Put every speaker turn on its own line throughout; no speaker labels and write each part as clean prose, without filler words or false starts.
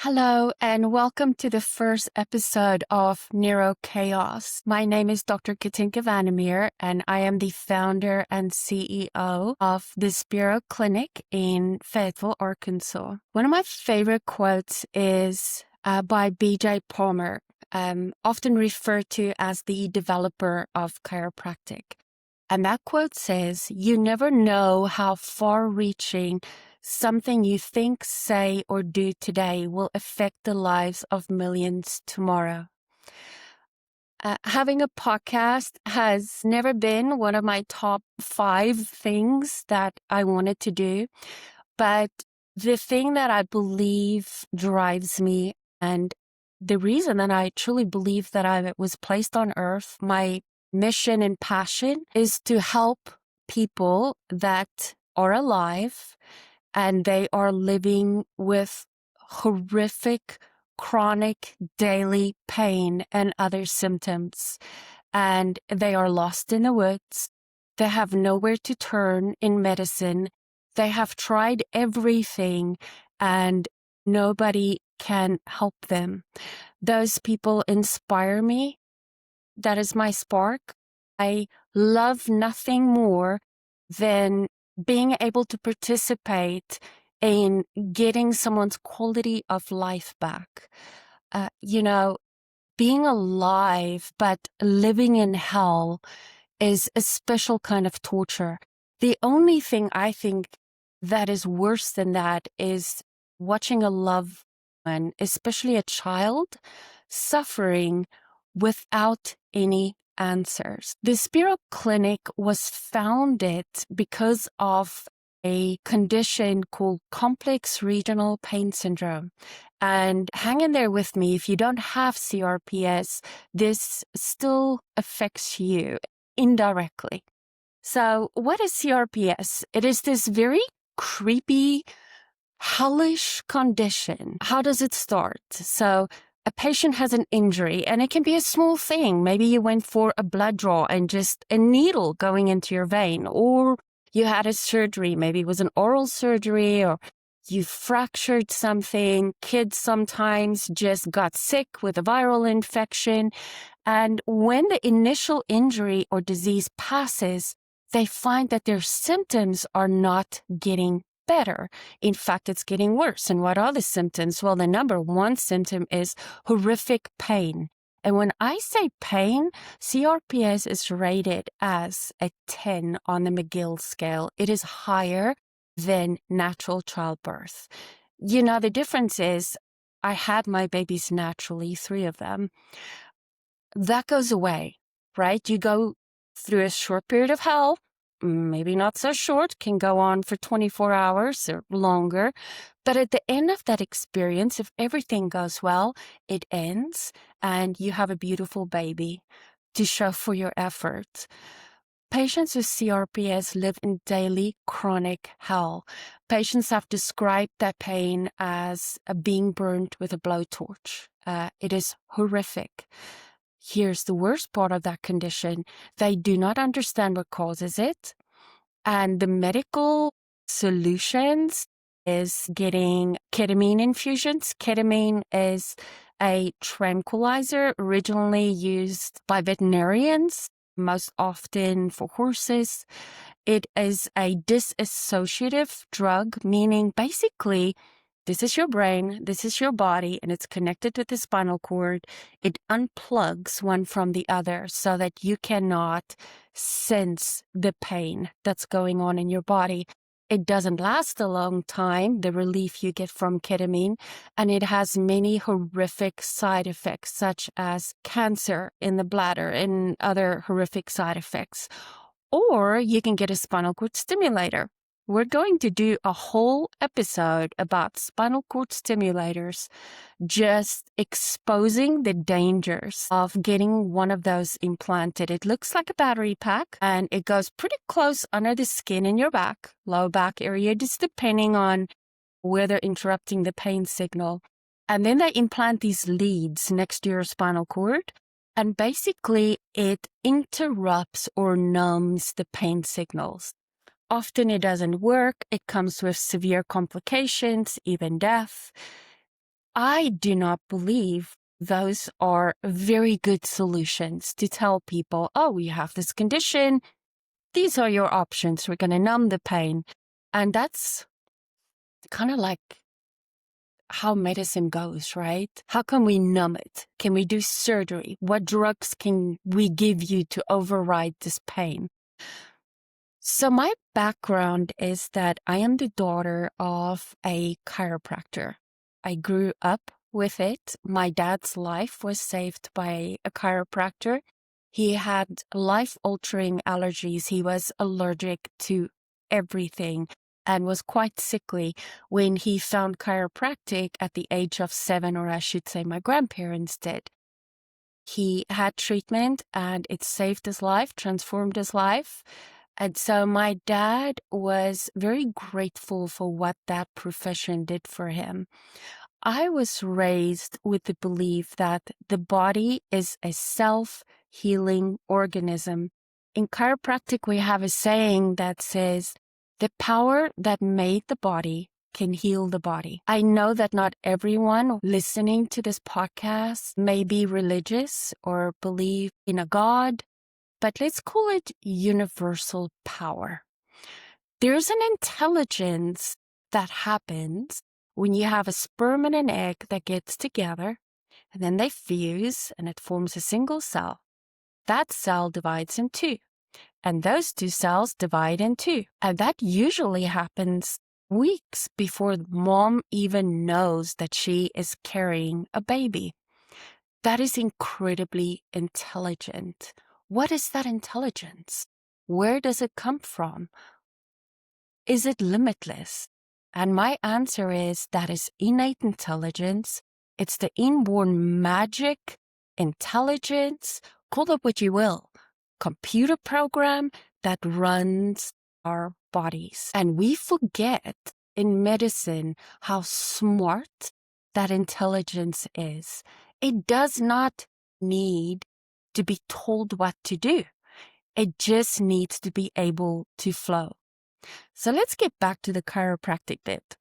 Hello, and welcome to the first episode of Neurochaos. My name is Dr. Katinka Van Der Merwe, and I am the founder and CEO of the Spiro Clinic in Fayetteville, Arkansas. One of my favorite quotes is by B.J. Palmer, often referred to as the developer of chiropractic. And that quote says, "You never know how far-reaching something you think, say, or do today will affect the lives of millions tomorrow." Having a podcast has never been one of my top 5 things that I wanted to do, but the thing that I believe drives me, and the reason that I truly believe that I was placed on earth, my mission and passion, is to help people that are alive and they are living with horrific, chronic, daily pain and other symptoms. And they are lost in the woods. They have nowhere to turn in medicine. They have tried everything and nobody can help them. Those people inspire me. That is my spark. I love nothing more than being able to participate in getting someone's quality of life back. Being alive but living in hell is a special kind of torture. The only thing I think that is worse than that is watching a loved one, especially a child, suffering without any answers. The Spiro Clinic was founded because of a condition called complex regional pain syndrome. And hang in there with me. If you don't have CRPS, this still affects you indirectly. So what is CRPS? It is this very creepy, hellish condition. How does it start? So a patient has an injury, and it can be a small thing. Maybe you went for a blood draw and just a needle going into your vein, or you had a surgery. Maybe it was an oral surgery, or you fractured something. Kids sometimes just got sick with a viral infection. And when the initial injury or disease passes, they find that their symptoms are not getting better. In fact, it's getting worse. And what are the symptoms? Well, the number one symptom is horrific pain. And when I say pain, CRPS is rated as a 10 on the McGill scale. It is higher than natural childbirth. The difference is I had my babies naturally, 3 of them. That goes away, right? You go through a short period of hell, maybe not so short, can go on for 24 hours or longer. But at the end of that experience, if everything goes well, it ends and you have a beautiful baby to show for your effort. Patients with CRPS live in daily chronic hell. Patients have described that pain as being burned with a blowtorch. It is horrific. Here's the worst part of that condition. They do not understand what causes it. And the medical solutions is getting ketamine infusions. Ketamine is a tranquilizer originally used by veterinarians, most often for horses. It is a dissociative drug, meaning basically this is your brain, this is your body, and it's connected with the spinal cord. It unplugs one from the other so that you cannot sense the pain that's going on in your body. It doesn't last a long time, the relief you get from ketamine, and it has many horrific side effects, such as cancer in the bladder and other horrific side effects. Or you can get a spinal cord stimulator. We're going to do a whole episode about spinal cord stimulators, just exposing the dangers of getting one of those implanted. It looks like a battery pack, and it goes pretty close under the skin in your back, low back area, just depending on where they're interrupting the pain signal. And then they implant these leads next to your spinal cord, and basically it interrupts or numbs the pain signals. Often it doesn't work. It comes with severe complications, even death. I do not believe those are very good solutions to tell people, oh, you have this condition. These are your options. We're going to numb the pain. And that's kind of like how medicine goes, right? How can we numb it? Can we do surgery? What drugs can we give you to override this pain? So my background is that I am the daughter of a chiropractor. I grew up with it. My dad's life was saved by a chiropractor. He had life-altering allergies. He was allergic to everything and was quite sickly when he found chiropractic at the age of 7, or I should say my grandparents did. He had treatment and it saved his life, transformed his life. And so my dad was very grateful for what that profession did for him. I was raised with the belief that the body is a self-healing organism. In chiropractic, we have a saying that says, the power that made the body can heal the body. I know that not everyone listening to this podcast may be religious or believe in a God, but let's call it universal power. There's an intelligence that happens when you have a sperm and an egg that gets together, and then they fuse and it forms a single cell. That cell divides in two, and those two cells divide in two. And that usually happens weeks before mom even knows that she is carrying a baby. That is incredibly intelligent. What is that intelligence? Where does it come from? Is it limitless? And my answer is that is innate intelligence. It's the inborn magic, intelligence, call it what you will, computer program that runs our bodies. And we forget in medicine how smart that intelligence is. It does not need to be told what to do. It just needs to be able to flow. So let's get back to the chiropractic bit.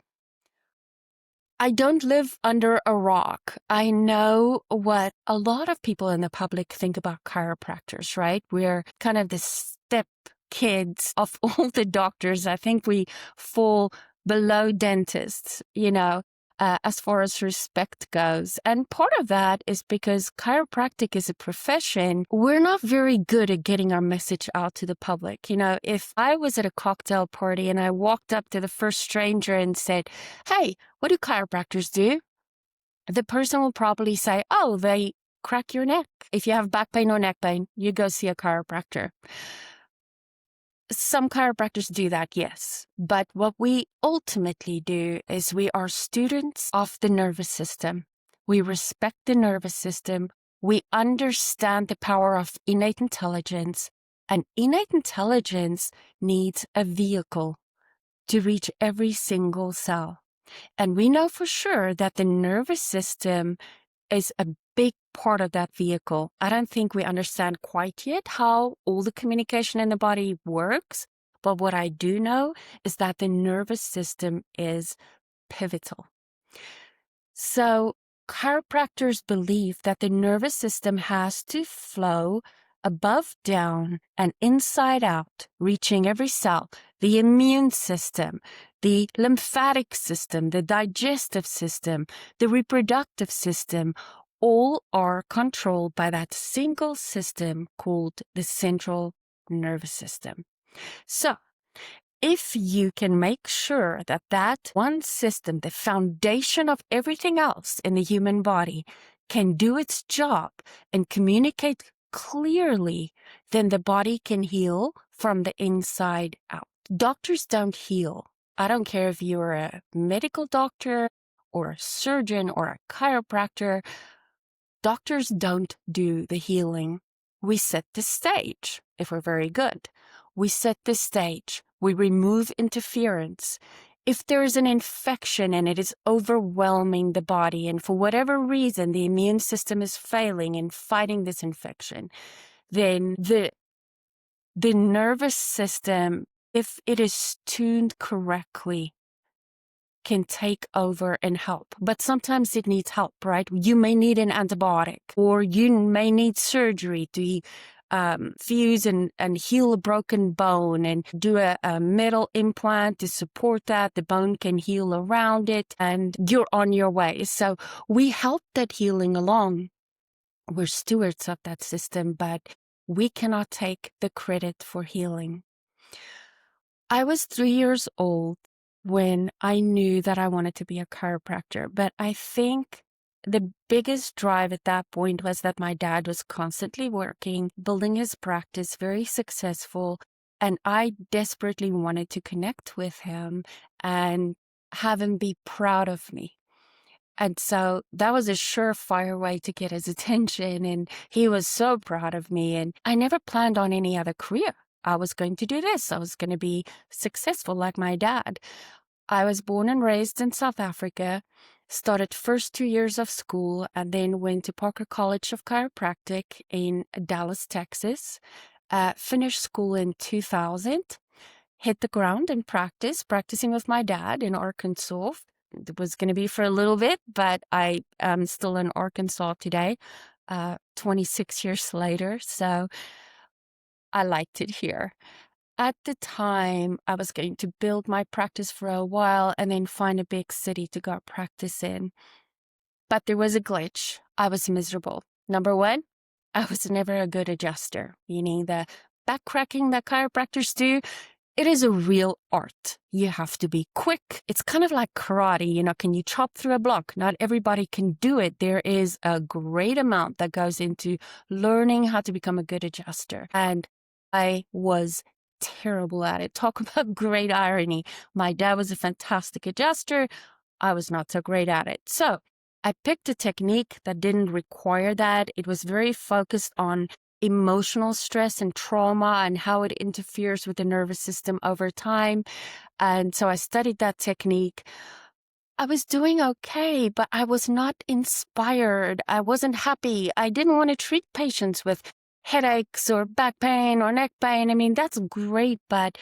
I don't live under a rock. I know what a lot of people in the public think about chiropractors, right? We're kind of the step kids of all the doctors. I think we fall below dentists, as far as respect goes. And part of that is because chiropractic is a profession. We're not very good at getting our message out to the public. If I was at a cocktail party and I walked up to the first stranger and said, hey, what do chiropractors do? The person will probably say, oh, they crack your neck. If you have back pain or neck pain, you go see a chiropractor. Some chiropractors do that, yes. But what we ultimately do is we are students of the nervous system. We respect the nervous system. We understand the power of innate intelligence. And innate intelligence needs a vehicle to reach every single cell. And we know for sure that the nervous system is a big part of that vehicle. I don't think we understand quite yet how all the communication in the body works, but what I do know is that the nervous system is pivotal. So chiropractors believe that the nervous system has to flow above, down, and inside out, reaching every cell, the immune system, the lymphatic system, the digestive system, the reproductive system, all are controlled by that single system called the central nervous system. So, if you can make sure that that one system, the foundation of everything else in the human body, can do its job and communicate clearly, then the body can heal from the inside out. Doctors don't heal. I don't care if you're a medical doctor or a surgeon or a chiropractor. Doctors don't do the healing. We set the stage if we're very good. We set the stage. We remove interference. If there is an infection and it is overwhelming the body, and for whatever reason the immune system is failing in fighting this infection, then the nervous system, if it is tuned correctly, can take over and help. But sometimes it needs help, right? You may need an antibiotic, or you may need surgery to fuse and heal a broken bone and do a metal implant to support that. The bone can heal around it and you're on your way. So we help that healing along. We're stewards of that system, but we cannot take the credit for healing. I was 3 years old when I knew that I wanted to be a chiropractor, but I think the biggest drive at that point was that my dad was constantly working, building his practice, very successful, and I desperately wanted to connect with him and have him be proud of me. And so that was a surefire way to get his attention, and he was so proud of me, and I never planned on any other career. I was going to do this. I was going to be successful like my dad. I was born and raised in South Africa, started first 2 years of school, and then went to Parker College of Chiropractic in Dallas, Texas. Finished school in 2000, hit the ground and practicing with my dad in Arkansas. It was going to be for a little bit, but I am still in Arkansas today, 26 years later. So I liked it here. At the time, I was going to build my practice for a while and then find a big city to go practice in. But there was a glitch. I was miserable. Number one, I was never a good adjuster, meaning the back cracking that chiropractors do. It is a real art. You have to be quick. It's kind of like karate. Can you chop through a block? Not everybody can do it. There is a great amount that goes into learning how to become a good adjuster. And I was terrible at it. Talk about great irony. My dad was a fantastic adjuster. I was not so great at it. So I picked a technique that didn't require that. It was very focused on emotional stress and trauma and how it interferes with the nervous system over time. And so I studied that technique. I was doing okay, but I was not inspired. I wasn't happy. I didn't want to treat patients with headaches or back pain or neck pain. I mean, that's great, but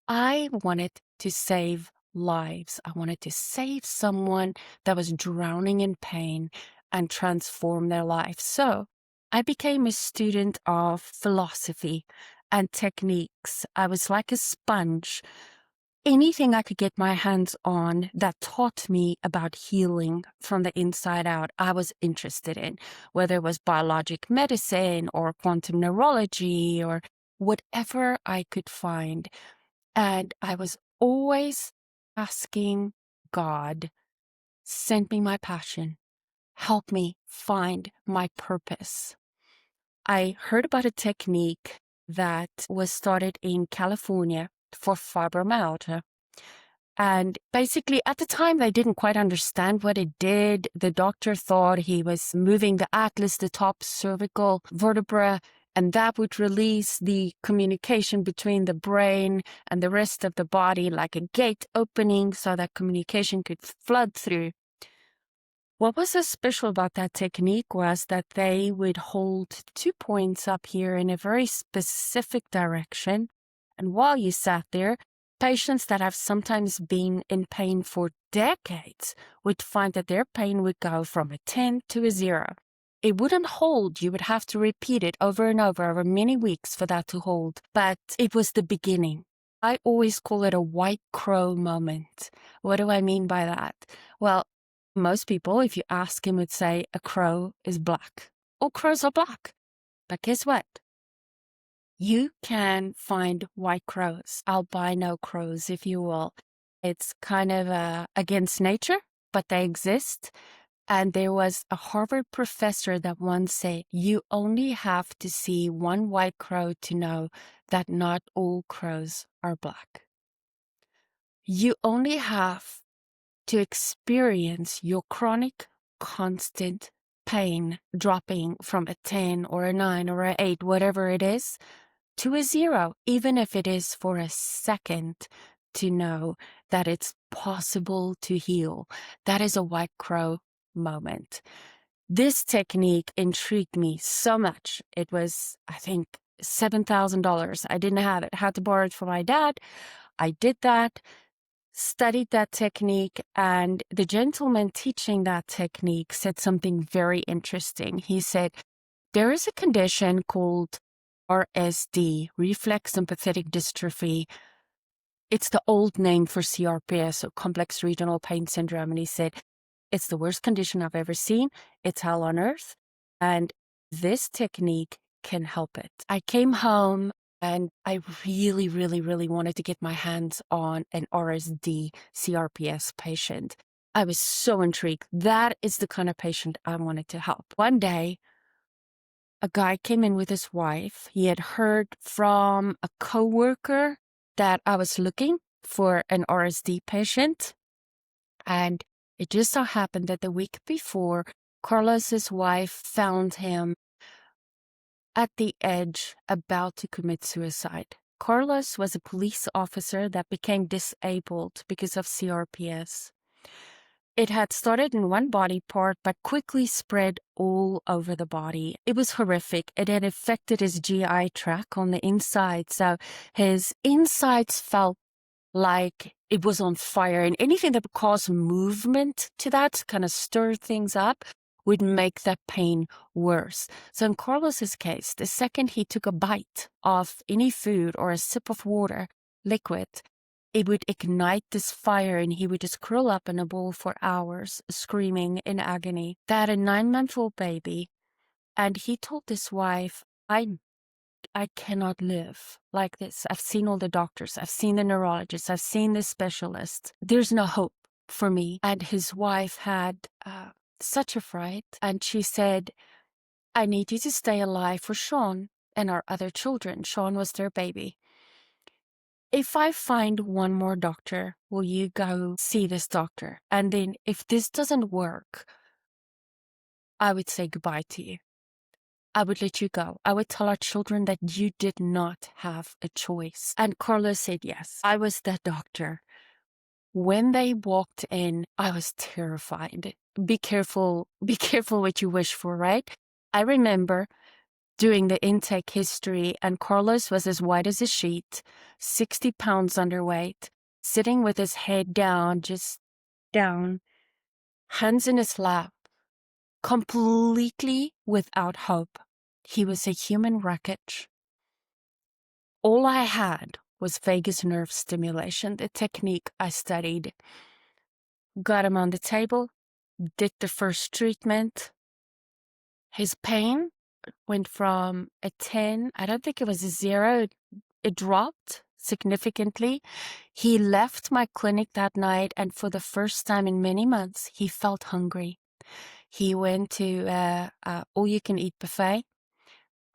I wanted to save lives. I wanted to save someone that was drowning in pain and transform their life. So I became a student of philosophy and techniques. I was like a sponge. Anything I could get my hands on that taught me about healing from the inside out, I was interested in, whether it was biologic medicine or quantum neurology or whatever I could find. And I was always asking God, send me my passion, help me find my purpose. I heard about a technique that was started in California for fibromyalgia. And basically, at the time, they didn't quite understand what it did. The doctor thought he was moving the atlas, the top cervical vertebra, and that would release the communication between the brain and the rest of the body, like a gate opening so that communication could flood through. What was so special about that technique was that they would hold 2 points up here in a very specific direction. And while you sat there, patients that have sometimes been in pain for decades would find that their pain would go from a 10 to a 0. It wouldn't hold. You would have to repeat it over and over many weeks for that to hold. But it was the beginning. I always call it a white crow moment. What do I mean by that? Well, most people, if you ask him, would say a crow is black. All crows are black. But guess what? You can find white crows, albino crows, if you will. It's kind of against nature, but they exist. And there was a Harvard professor that once said, you only have to see one white crow to know that not all crows are black. You only have to experience your chronic, constant pain dropping from a 10 or a 9 or a 8, whatever it is, to a 0, even if it is for a second, to know that it's possible to heal. That is a white crow moment. This technique intrigued me so much. It was, I think, $7,000. I didn't have it. I had to borrow it from my dad. I did that. studied that technique, and the gentleman teaching that technique said something very interesting. He said, there is a condition called RSD, reflex sympathetic dystrophy. It's the old name for CRPS, so complex regional pain syndrome. And he said, it's the worst condition I've ever seen. It's hell on earth. And this technique can help it. I came home and I really, really, really wanted to get my hands on an RSD CRPS patient. I was so intrigued. That is the kind of patient I wanted to help. One day, a guy came in with his wife. He had heard from a coworker that I was looking for an RSD patient. And it just so happened that the week before, Carlos's wife found him at the edge, about to commit suicide. Carlos was a police officer that became disabled because of CRPS. It had started in one body part, but quickly spread all over the body. It was horrific. It had affected his GI tract on the inside, so his insides felt like it was on fire, and anything that would cause movement to that, kind of stir things up, would make that pain worse. So in Carlos's case, the second he took a bite of any food or a sip of water, liquid, it would ignite this fire and he would just curl up in a ball for hours, screaming in agony. They had a 9-month-old baby, and he told his wife, I cannot live like this. I've seen all the doctors. I've seen the neurologists. I've seen the specialists. There's no hope for me. And his wife had such a fright. And she said, I need you to stay alive for Sean and our other children. Sean was their baby. If I find one more doctor, will you go see this doctor? And then if this doesn't work, I would say goodbye to you. I would let you go. I would tell our children that you did not have a choice. And Carlos said yes. I was that doctor. When they walked in, I was terrified. Be careful what you wish for, right? I remember doing the intake history, and Carlos was as white as a sheet, 60 pounds underweight, sitting with his head down, just down, hands in his lap, completely without hope. He was a human wreckage. All I had was vagus nerve stimulation, the technique I studied. Got him on the table, did the first treatment. His pain went from a 10, I don't think it was a 0, it dropped significantly. He left my clinic that night, and for the first time in many months, he felt hungry. He went to all-you-can-eat buffet,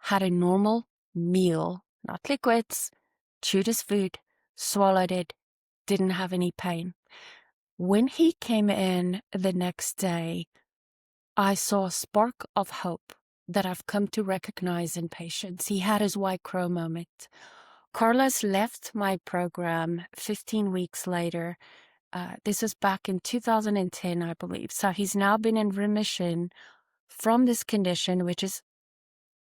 had a normal meal, not liquids, chewed his food, swallowed it, didn't have any pain. When he came in the next day, I saw a spark of hope that I've come to recognize in patients. He had his white crow moment. Carlos left my program 15 weeks later. This was back in 2010, I believe. So he's now been in remission from this condition, which is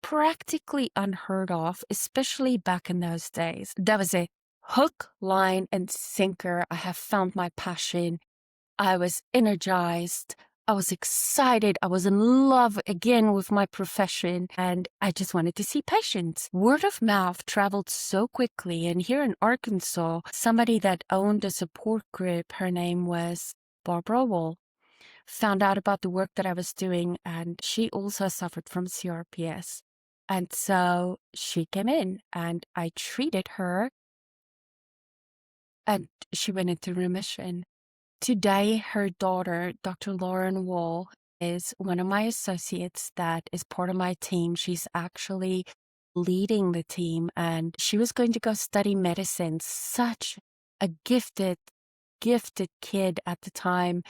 practically unheard of, especially back in those days. That was a hook, line, and sinker. I have found my passion. I was energized. I was excited. I was in love again with my profession, and I just wanted to see patients. Word of mouth traveled so quickly, and here in Arkansas, somebody that owned a support group, her name was Barbara Wall, found out about the work that I was doing, and she also suffered from CRPS. And so she came in, and I treated her, and she went into remission. Today, her daughter, Dr. Lauren Wall, is one of my associates that is part of my team. She's actually leading the team, and she was going to go study medicine. Such a gifted kid at the time.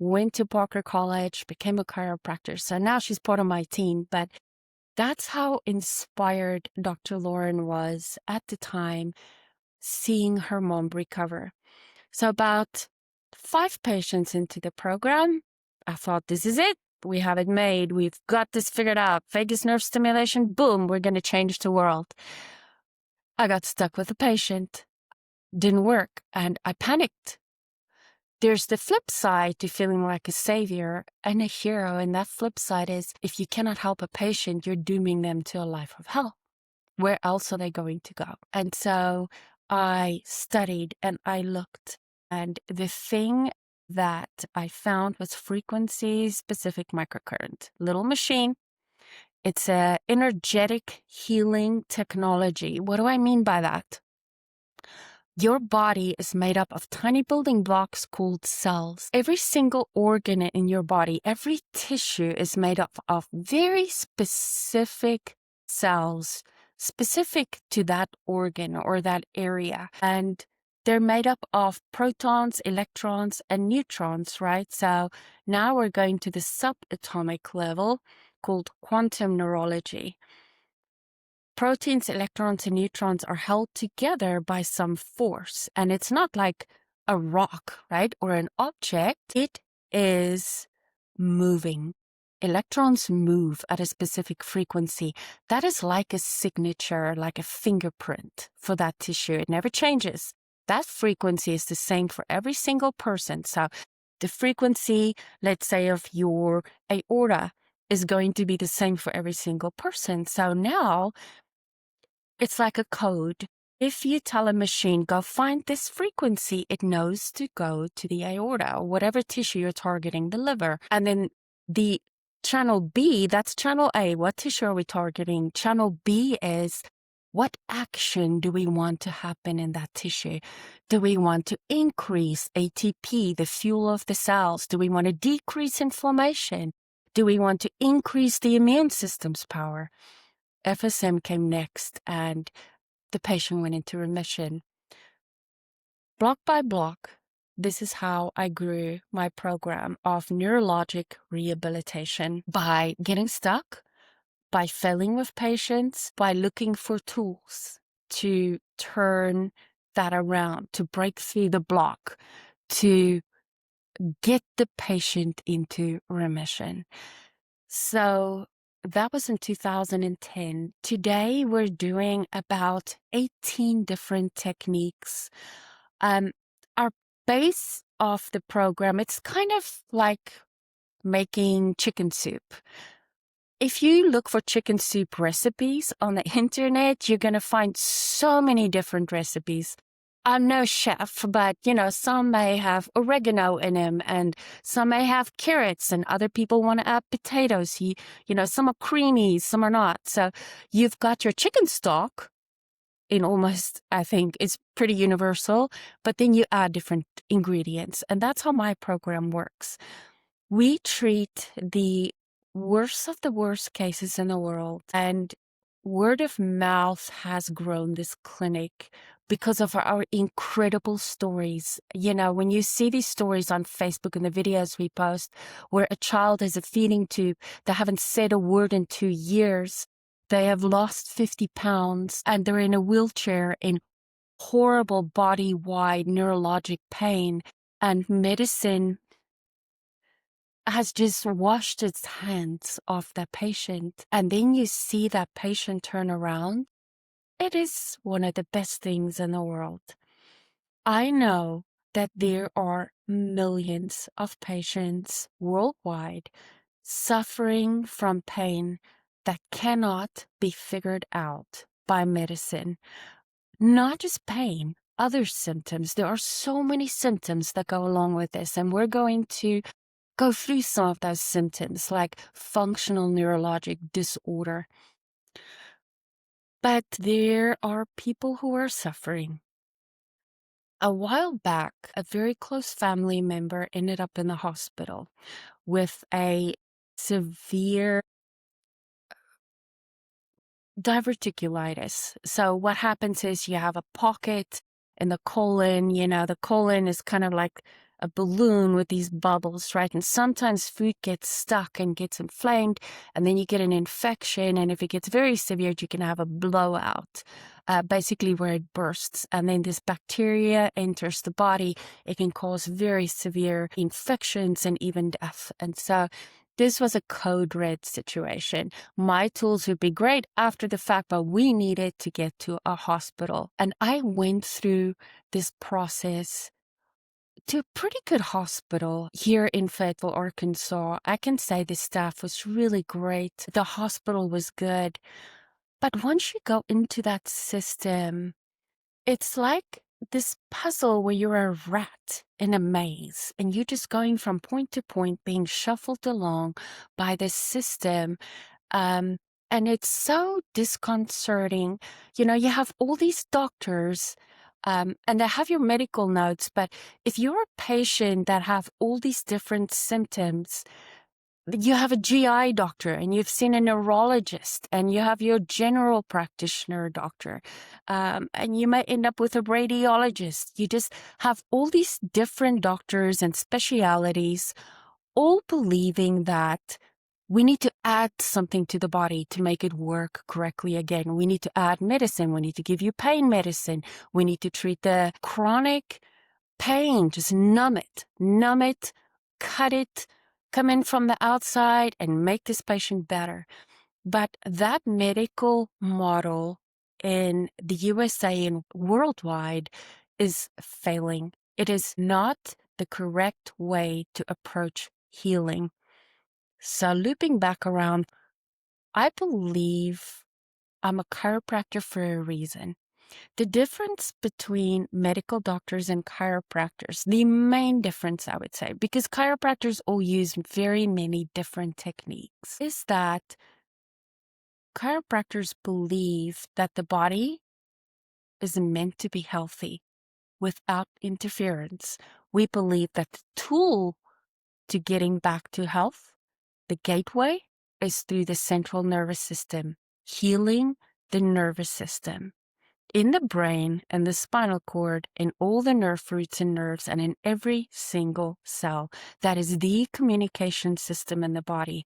Went to Parker College, became a chiropractor. So now she's part of my team. But that's how inspired Dr. Lauren was at the time, seeing her mom recover. So about 5 patients into the program, I thought, this is it. We have it made. We've got this figured out. Vagus nerve stimulation, boom, we're going to change the world. I got stuck with a patient. Didn't work, and I panicked. there's the flip side to feeling like a savior and a hero. And that flip side is if you cannot help a patient, you're dooming them to a life of hell. Where else are they going to go? And so I studied and I looked. And the thing that I found was frequency-specific microcurrent. Little machine. It's a energetic healing technology. What do I mean by that? Your body is made up of tiny building blocks called cells. Every single organ in your body, every tissue is made up of very specific cells, specific to that organ or that area. And they're made up of protons, electrons, and neutrons, right? So now we're going to the subatomic level called quantum neurology. Proteins, electrons, and neutrons are held together by some force. And it's not like a rock, right? Or an object. It is moving. Electrons move at a specific frequency. That is like a signature, like a fingerprint for that tissue. It never changes. That frequency is the same for every single person. So the frequency, let's say, of your aorta is going to be the same for every single person. So now it's like a code. If you tell a machine, go find this frequency, it knows to go to the aorta or whatever tissue you're targeting, the liver. And then the channel B, that's channel A. What tissue are we targeting? Channel B is what action do we want to happen in that tissue? Do we want to increase ATP, the fuel of the cells? Do we want to decrease inflammation? Do we want to increase the immune system's power? FSM came next, and the patient went into remission. Block by block, this is how I grew my program of neurologic rehabilitation, by getting stuck, by failing with patients, by looking for tools to turn that around, to break through the block, to get the patient into remission. So that was in 2010. Today, we're doing about 18 different techniques. Our base of the program, it's kind of like making chicken soup. If you look for chicken soup recipes on the internet, you're going to find so many different recipes. I'm no chef, but, some may have oregano in them, and some may have carrots, and other people want to add potatoes. Some are creamy, some are not. So you've got your chicken stock in almost, I think, it's pretty universal, but then you add different ingredients. And that's how my program works. We treat the worst of the worst cases in the world, and word of mouth has grown this clinic because of our incredible stories. When you see these stories on Facebook and the videos we post where a child has a feeding tube, they haven't said a word in 2 years, they have lost 50 pounds, and they're in a wheelchair in horrible body-wide neurologic pain, and medicine has just washed its hands off that patient. And then you see that patient turn around. It is one of the best things in the world. I know that there are millions of patients worldwide suffering from pain that cannot be figured out by medicine. Not just pain, other symptoms. There are so many symptoms that go along with this, and we're going to go through some of those symptoms, like functional neurologic disorder. But there are people who are suffering. A while back, a very close family member ended up in the hospital with a severe diverticulitis. So what happens is you have a pocket in the colon. The colon is kind of like a balloon with these bubbles, right? And sometimes food gets stuck and gets inflamed, and then you get an infection. And if it gets very severe, you can have a blowout, basically where it bursts. And then this bacteria enters the body. It can cause very severe infections and even death. And so this was a code red situation. My tools would be great after the fact, but we needed to get to a hospital. And I went through this process to a pretty good hospital here in Fayetteville, Arkansas. I can say the staff was really great. The hospital was good. But once you go into that system, it's like this puzzle where you're a rat in a maze and you're just going from point to point, being shuffled along by this system. Um, and it's so disconcerting. You know, you have all these doctors, and they have your medical notes, but if you're a patient that have all these different symptoms, you have a GI doctor and you've seen a neurologist and you have your general practitioner doctor, and you might end up with a radiologist. You just have all these different doctors and specialities all believing that we need to add something to the body to make it work correctly again. We need to add medicine. We need to give you pain medicine. We need to treat the chronic pain. Just numb it, cut it, come in from the outside and make this patient better. But that medical model in the USA and worldwide is failing. It is not the correct way to approach healing. So looping back around, I believe I'm a chiropractor for a reason. The difference between medical doctors and chiropractors, the main difference I would say, because chiropractors all use very many different techniques, is that chiropractors believe that the body is meant to be healthy without interference. We believe that the tool to getting back to health, the gateway, is through the central nervous system, healing the nervous system. In the brain and the spinal cord, in all the nerve roots and nerves, and in every single cell. That is the communication system in the body.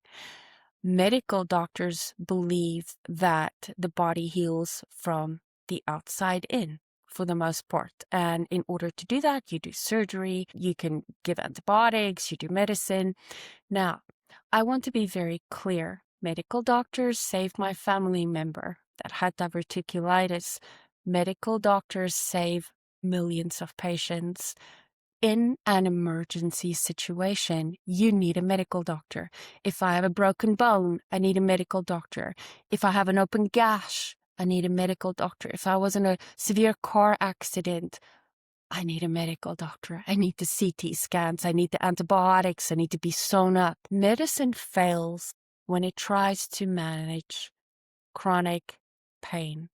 Medical doctors believe that the body heals from the outside in, for the most part. And in order to do that, you do surgery, you can give antibiotics, you do medicine. Now, I want to be very clear. Medical doctors saved my family member that had diverticulitis. Medical doctors save millions of patients. In an emergency situation, you need a medical doctor. If I have a broken bone, I need a medical doctor. If I have an open gash, I need a medical doctor. If I was in a severe car accident, I need a medical doctor. I need the CT scans. I need the antibiotics. I need to be sewn up. Medicine fails when it tries to manage chronic pain.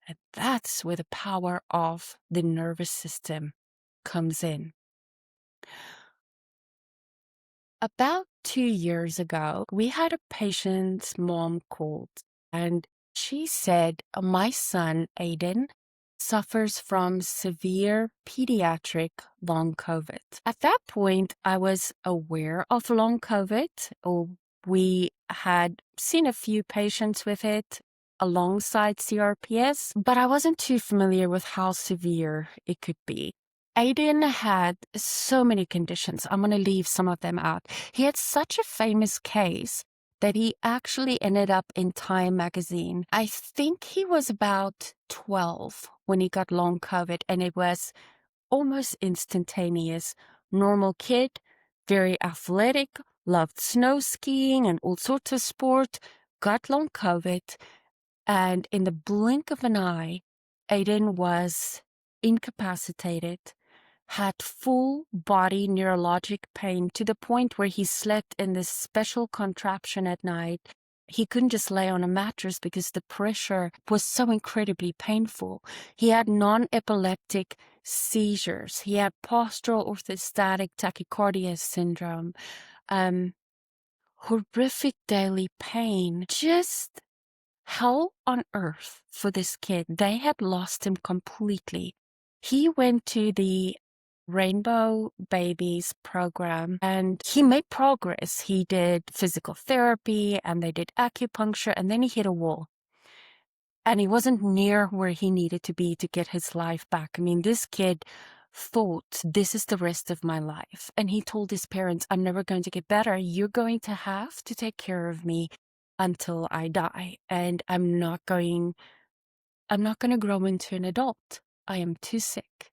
And that's where the power of the nervous system comes in. About 2 years ago, we had a patient's mom called, and she said, my son, Aiden, suffers from severe pediatric long COVID. At that point, I was aware of long COVID, or we had seen a few patients with it alongside CRPS, but I wasn't too familiar with how severe it could be. Aiden had so many conditions. I'm going to leave some of them out. He had such a famous case that he actually ended up in Time magazine. I think he was about 12 when he got long COVID, and it was almost instantaneous. Normal kid, very athletic, loved snow skiing and all sorts of sport, got long COVID, and in the blink of an eye, Aiden was incapacitated, had full body neurologic pain to the point where he slept in this special contraption at night. He couldn't just lay on a mattress because the pressure was so incredibly painful. He had non-epileptic seizures. He had postural orthostatic tachycardia syndrome, horrific daily pain, just hell on earth for this kid. They had lost him completely. He went to the Rainbow Babies program and he made progress. He did physical therapy and they did acupuncture, and then he hit a wall. And he wasn't near where he needed to be to get his life back. I mean, this kid thought, this is the rest of my life. And he told his parents, I'm never going to get better. You're going to have to take care of me until I die. And I'm not going to grow into an adult. I am too sick.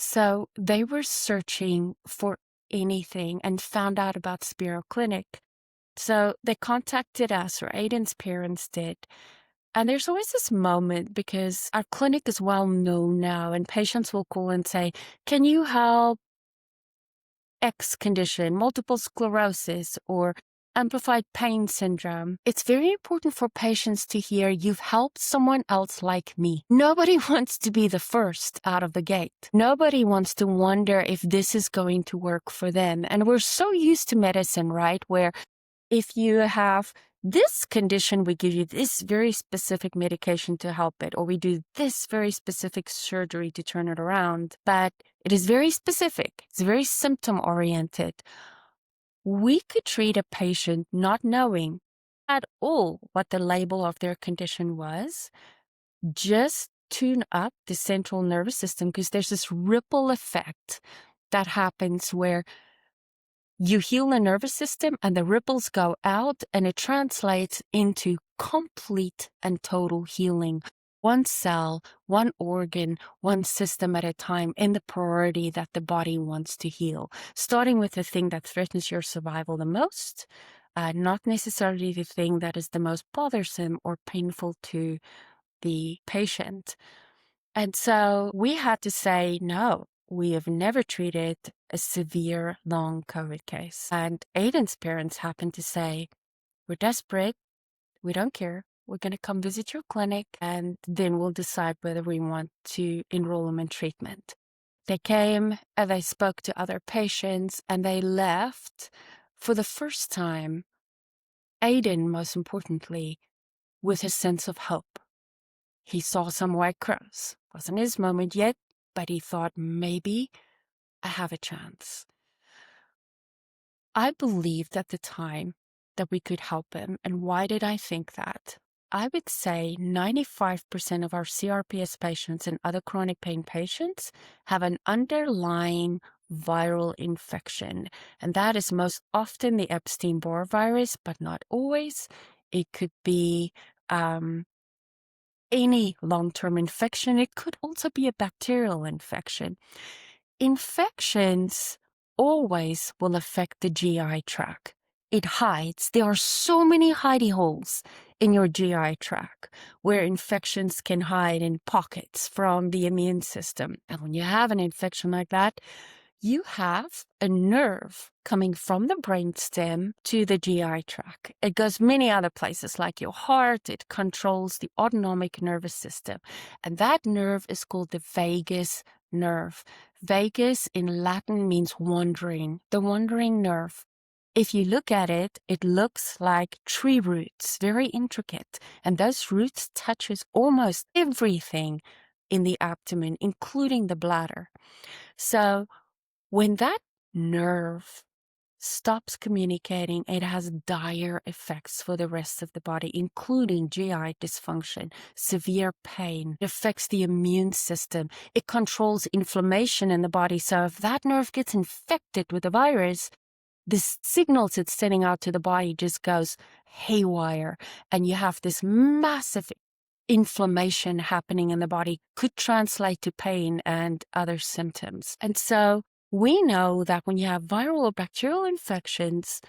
So they were searching for anything and found out about Spiro Clinic. So they contacted us, or Aiden's parents did. And there's always this moment because our clinic is well known now, and patients will call and say, "Can you help X condition, multiple sclerosis, or amplified pain syndrome?" It's very important for patients to hear you've helped someone else like me. Nobody wants to be the first out of the gate. Nobody wants to wonder if this is going to work for them. And we're so used to medicine, right? Where if you have this condition, we give you this very specific medication to help it, or we do this very specific surgery to turn it around. But it is very specific. It's very symptom oriented. We could treat a patient not knowing at all what the label of their condition was, just tune up the central nervous system, because there's this ripple effect that happens where you heal the nervous system and the ripples go out, and it translates into complete and total healing. One cell, one organ, one system at a time, in the priority that the body wants to heal. Starting with the thing that threatens your survival the most, not necessarily the thing that is the most bothersome or painful to the patient. And so we had to say, no, we have never treated a severe long COVID case. And Aiden's parents happened to say, "We're desperate. We don't care. We're going to come visit your clinic, and then we'll decide whether we want to enroll them in treatment." They came and they spoke to other patients, and they left for the first time, Aiden, most importantly, with a sense of hope. He saw some white crows. Wasn't his moment yet, but he thought, maybe I have a chance. I believed at the time that we could help him. And why did I think that? I would say 95% of our CRPS patients and other chronic pain patients have an underlying viral infection. And that is most often the Epstein-Barr virus, but not always. It could be any long-term infection. It could also be a bacterial infection. Infections always will affect the GI tract. It hides. There are so many hidey holes in your GI tract where infections can hide in pockets from the immune system. And when you have an infection like that, you have a nerve coming from the brainstem to the GI tract. It goes many other places, like your heart. It controls the autonomic nervous system. And that nerve is called the vagus nerve. Vagus in Latin means wandering, the wandering nerve. If you look at it, it looks like tree roots, very intricate. And those roots touches almost everything in the abdomen, including the bladder. So when that nerve stops communicating, it has dire effects for the rest of the body, including GI dysfunction, severe pain. It affects the immune system. It controls inflammation in the body. So if that nerve gets infected with the virus, the signals it's sending out to the body just goes haywire. And you have this massive inflammation happening in the body, could translate to pain and other symptoms. And so we know that when you have viral or bacterial infections,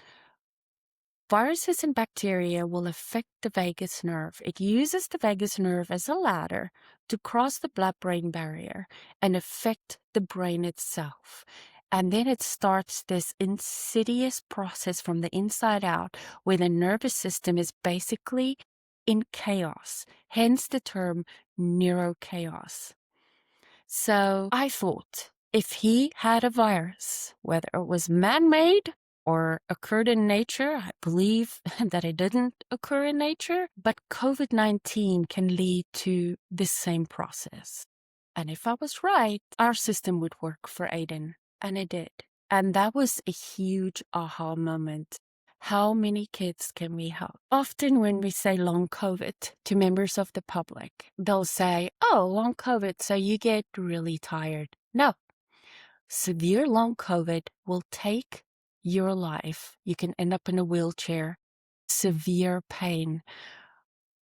viruses and bacteria will affect the vagus nerve. It uses the vagus nerve as a ladder to cross the blood-brain barrier and affect the brain itself. And then it starts this insidious process from the inside out where the nervous system is basically in chaos, hence the term neurochaos. So I thought, if he had a virus, whether it was man-made or occurred in nature, I believe that it didn't occur in nature, but COVID-19 can lead to this same process. And if I was right, our system would work for Aiden, and it did. And that was a huge aha moment. How many kids can we help? Often when we say long COVID to members of the public, they'll say, "Oh, long COVID, so you get really tired." No. Severe long COVID will take your life. You can end up in a wheelchair. Severe pain.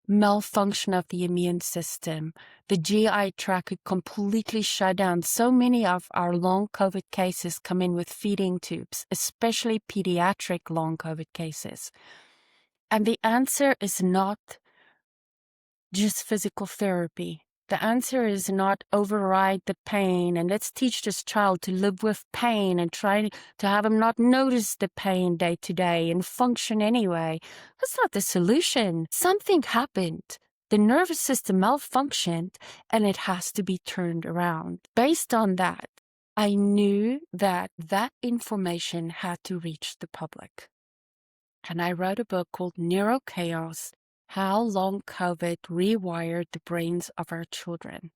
malfunction of the immune system. The GI tract could completely shut down. So many of our long COVID cases come in with feeding tubes, especially pediatric long COVID cases. And the answer is not just physical therapy. The answer is not override the pain and let's teach this child to live with pain and try to have him not notice the pain day to day and function anyway. That's not the solution. Something happened. The nervous system malfunctioned and it has to be turned around. Based on that, I knew that that information had to reach the public. And I wrote a book called Neurochaos: How Long COVID Rewired the Brains of Our Children.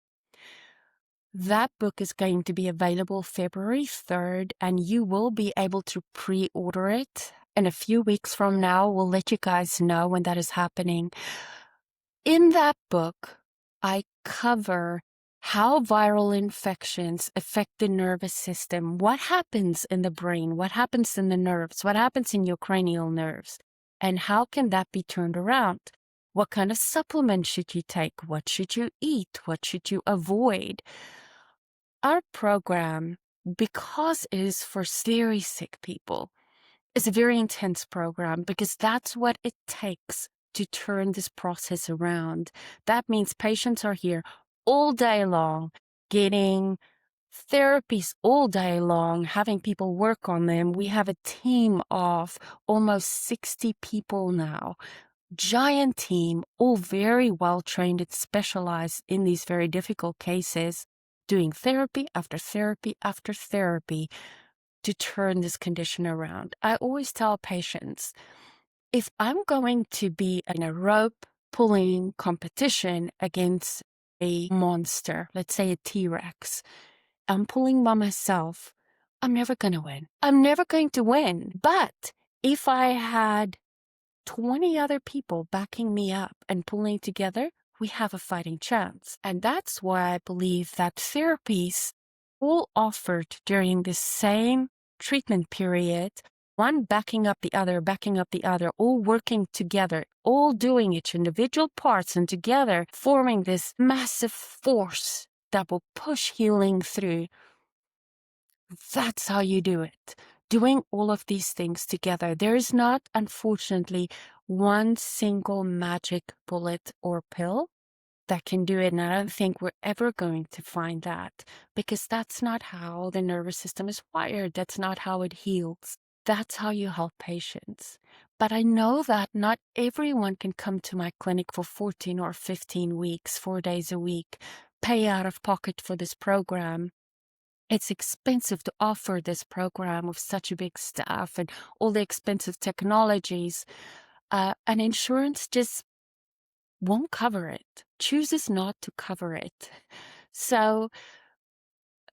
That book is going to be available February 3rd, and you will be able to pre-order it. In a few weeks from now, we'll let you guys know when that is happening. In that book, I cover how viral infections affect the nervous system, what happens in the brain, what happens in the nerves, what happens in your cranial nerves, and how can that be turned around? What kind of supplements should you take? What should you eat? What should you avoid? Our program, because it is for very sick people, is a very intense program because that's what it takes to turn this process around. That means patients are here all day long, getting therapies all day long, having people work on them. We have a team of almost 60 people now. Giant team, all very well trained and specialized in these very difficult cases, doing therapy after therapy after therapy to turn this condition around. I always tell patients, if I'm going to be in a rope pulling competition against a monster, let's say a T-Rex, I'm pulling by myself, I'm never going to win. I'm never going to win. But if I had 20 other people backing me up and pulling together, we have a fighting chance. And that's why I believe that therapies all offered during the same treatment period, one backing up the other, all working together, all doing each individual parts and together forming this massive force that will push healing through. That's how you do it. Doing all of these things together. There is not, unfortunately, one single magic bullet or pill that can do it. And I don't think we're ever going to find that because that's not how the nervous system is wired. That's not how it heals. That's how you help patients. But I know that not everyone can come to my clinic for 14 or 15 weeks, 4 days a week, pay out of pocket for this program. It's expensive to offer this program with such a big staff and all the expensive technologies. And insurance just won't cover it, chooses not to cover it. So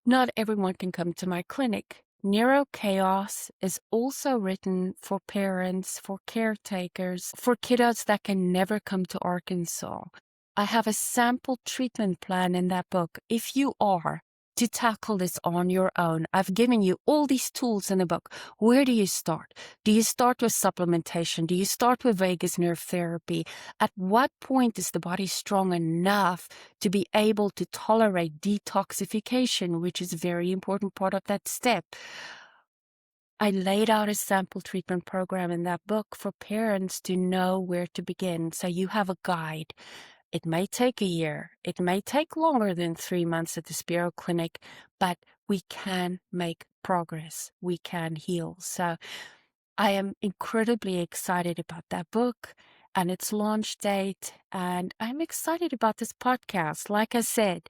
not everyone can come to my clinic. Neurochaos is also written for parents, for caretakers, for kiddos that can never come to Arkansas. I have a sample treatment plan in that book. If you are to tackle this on your own, I've given you all these tools in the book. Where do you start? Do you start with supplementation? Do you start with vagus nerve therapy? At what point is the body strong enough to be able to tolerate detoxification, which is a very important part of that step? I laid out a sample treatment program in that book for parents to know where to begin. So you have a guide. It may take a year. It may take longer than 3 months at the Spiro Clinic, but we can make progress. We can heal. So I am incredibly excited about that book and its launch date. And I'm excited about this podcast. Like I said,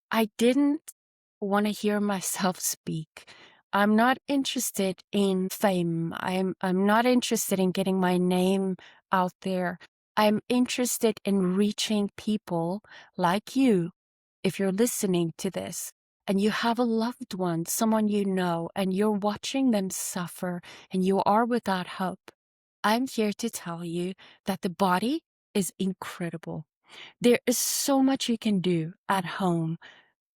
I didn't want to hear myself speak. I'm not interested in fame. I'm not interested in getting my name out there. I'm interested in reaching people like you. If you're listening to this and you have a loved one, someone you know, and you're watching them suffer and you are without hope, I'm here to tell you that the body is incredible. There is so much you can do at home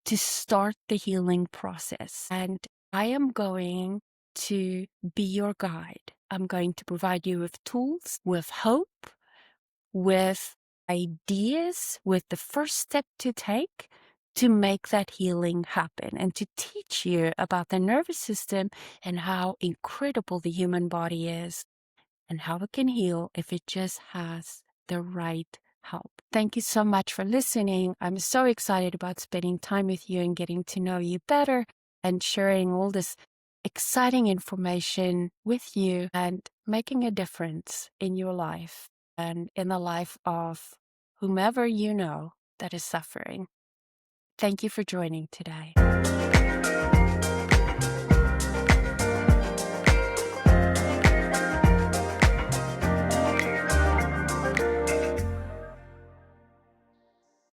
to start the healing process. And I am going to be your guide. I'm going to provide you with tools, with hope, with ideas, with the first step to take to make that healing happen, and to teach you about the nervous system and how incredible the human body is and how it can heal if it just has the right help. Thank you so much for listening. I'm so excited about spending time with you and getting to know you better and sharing all this exciting information with you and making a difference in your life and in the life of whomever you know that is suffering. Thank you for joining today.